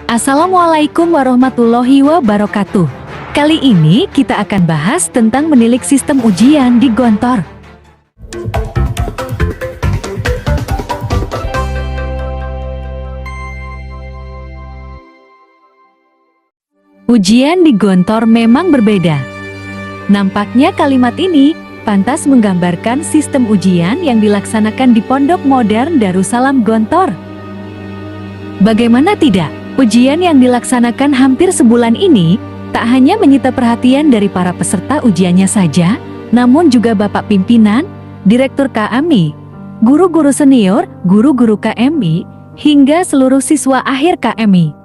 Assalamualaikum warahmatullahi wabarakatuh. Kali ini kita akan bahas tentang menilik sistem ujian di Gontor. Ujian di Gontor memang berbeda. Nampaknya kalimat ini pantas menggambarkan sistem ujian yang dilaksanakan di Pondok Modern Darussalam Gontor. Bagaimana tidak? Ujian yang dilaksanakan hampir sebulan ini tak hanya menyita perhatian dari para peserta ujiannya saja, namun juga Bapak Pimpinan, Direktur KMI, guru-guru senior, guru-guru KMI, hingga seluruh siswa akhir KMI.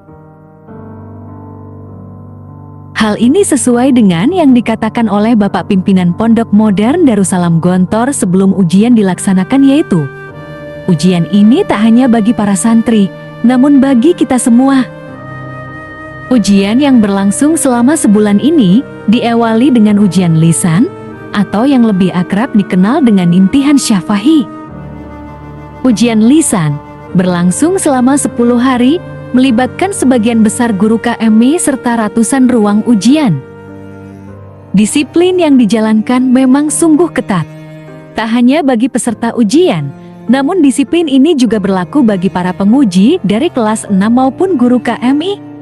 Hal ini sesuai dengan yang dikatakan oleh Bapak Pimpinan Pondok Modern Darussalam Gontor sebelum ujian dilaksanakan, yaitu ujian ini tak hanya bagi para santri, namun bagi kita semua. Ujian yang berlangsung selama sebulan ini diawali dengan ujian lisan atau yang lebih akrab dikenal dengan imtihan syafahi. Ujian lisan berlangsung selama 10 hari, melibatkan sebagian besar guru KMI serta ratusan ruang ujian. Disiplin yang dijalankan memang sungguh ketat. Tak hanya bagi peserta ujian, namun disiplin ini juga berlaku bagi para penguji dari kelas 6 maupun guru KMI.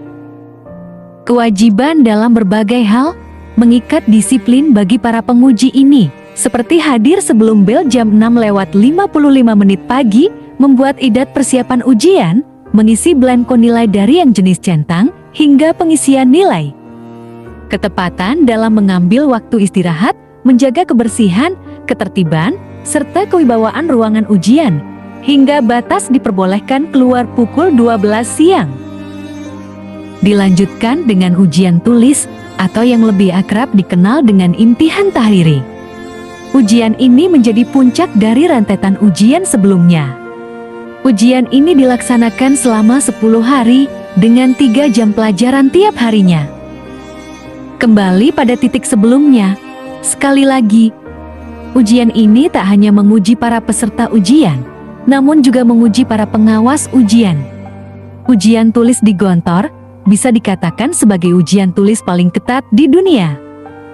Kewajiban dalam berbagai hal mengikat disiplin bagi para penguji ini, seperti hadir sebelum bel jam 6:55 pagi, membuat idat persiapan ujian, mengisi blanko nilai dari yang jenis centang, hingga pengisian nilai. Ketepatan dalam mengambil waktu istirahat, menjaga kebersihan, ketertiban, serta kewibawaan ruangan ujian, hingga batas diperbolehkan keluar pukul 12 siang. Dilanjutkan dengan ujian tulis atau yang lebih akrab dikenal dengan imtihan tahriri. Ujian ini menjadi puncak dari rentetan ujian sebelumnya. Ujian ini dilaksanakan selama 10 hari dengan 3 jam pelajaran tiap harinya. Kembali pada titik sebelumnya, sekali lagi, ujian ini tak hanya menguji para peserta ujian, namun juga menguji para pengawas ujian. Ujian tulis di Gontor bisa dikatakan sebagai ujian tulis paling ketat di dunia.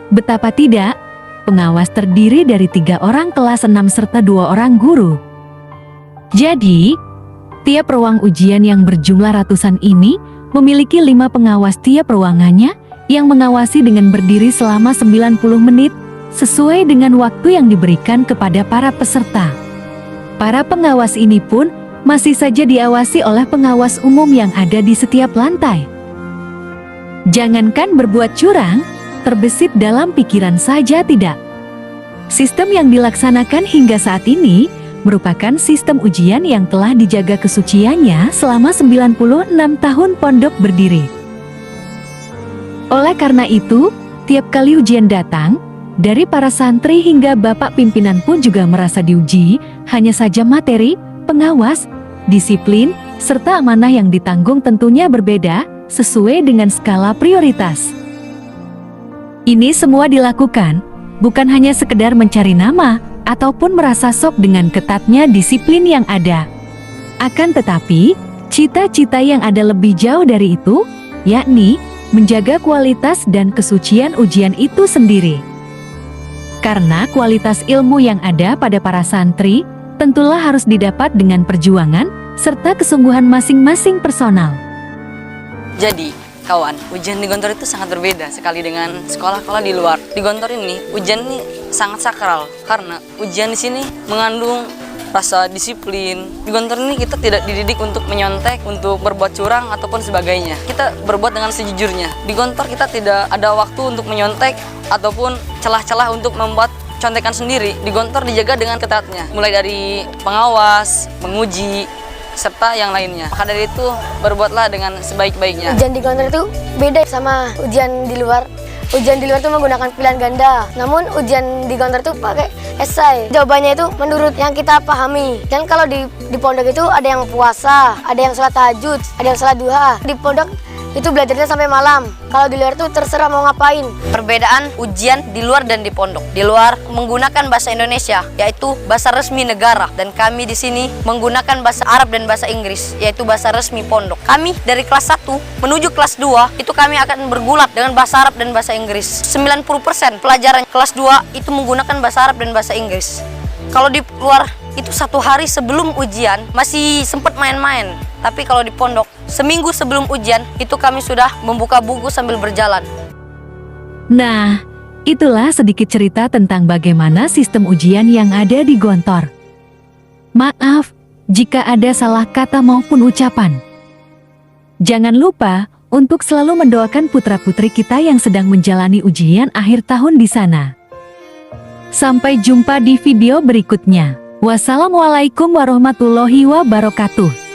Betapa tidak, pengawas terdiri dari 3 orang kelas 6 serta 2 orang guru. Jadi, tiap ruang ujian yang berjumlah ratusan ini memiliki 5 pengawas tiap ruangannya yang mengawasi dengan berdiri selama 90 menit sesuai dengan waktu yang diberikan kepada para peserta. Para pengawas ini pun masih saja diawasi oleh pengawas umum yang ada di setiap lantai. Jangankan berbuat curang, terbesit dalam pikiran saja tidak. Sistem yang dilaksanakan hingga saat ini merupakan sistem ujian yang telah dijaga kesuciannya selama 96 tahun pondok berdiri. Oleh karena itu, tiap kali ujian datang, dari para santri hingga Bapak Pimpinan pun juga merasa diuji, hanya saja materi, pengawas, disiplin, serta amanah yang ditanggung tentunya berbeda, sesuai dengan skala prioritas. Ini semua dilakukan bukan hanya sekedar mencari nama ataupun merasa sok dengan ketatnya disiplin yang ada. Akan tetapi, cita-cita yang ada lebih jauh dari itu, yakni menjaga kualitas dan kesucian ujian itu sendiri. Karena kualitas ilmu yang ada pada para santri tentulah harus didapat dengan perjuangan serta kesungguhan masing-masing personal. Jadi, kawan, ujian di Gontor itu sangat berbeda sekali dengan sekolah-sekolah di luar. Di Gontor ini, ujian ini sangat sakral karena ujian di sini mengandung rasa disiplin. Di Gontor ini kita tidak dididik untuk menyontek, untuk berbuat curang ataupun sebagainya. Kita berbuat dengan sejujurnya. Di Gontor kita tidak ada waktu untuk menyontek ataupun celah-celah untuk membuat contekan sendiri. Di Gontor dijaga dengan ketatnya, mulai dari pengawas, menguji, serta yang lainnya. Maka dari itu, berbuatlah dengan sebaik-baiknya. Ujian di Gontor itu beda sama ujian di luar. Ujian di luar itu menggunakan pilihan ganda. Namun ujian di Gontor itu pakai esai. Jawabannya itu menurut yang kita pahami. Dan kalau di pondok itu ada yang puasa, ada yang sholat tahajud, ada yang sholat duha. Di pondok itu belajarnya sampai malam. Kalau di luar tuh terserah mau ngapain. Perbedaan ujian di luar dan di pondok. Di luar menggunakan bahasa Indonesia, yaitu bahasa resmi negara, dan kami di sini menggunakan bahasa Arab dan bahasa Inggris, yaitu bahasa resmi pondok. Kami dari kelas 1 menuju kelas 2 itu kami akan bergulat dengan bahasa Arab dan bahasa Inggris. 90% pelajaran kelas 2 itu menggunakan bahasa Arab dan bahasa Inggris. Kalau di luar itu 1 hari sebelum ujian masih sempat main-main. Tapi kalau di pondok, seminggu sebelum ujian itu kami sudah membuka buku sambil berjalan. Nah, itulah sedikit cerita tentang bagaimana sistem ujian yang ada di Gontor. Maaf jika ada salah kata maupun ucapan. Jangan lupa untuk selalu mendoakan putra-putri kita yang sedang menjalani ujian akhir tahun di sana. Sampai jumpa di video berikutnya. Wassalamualaikum warahmatullahi wabarakatuh.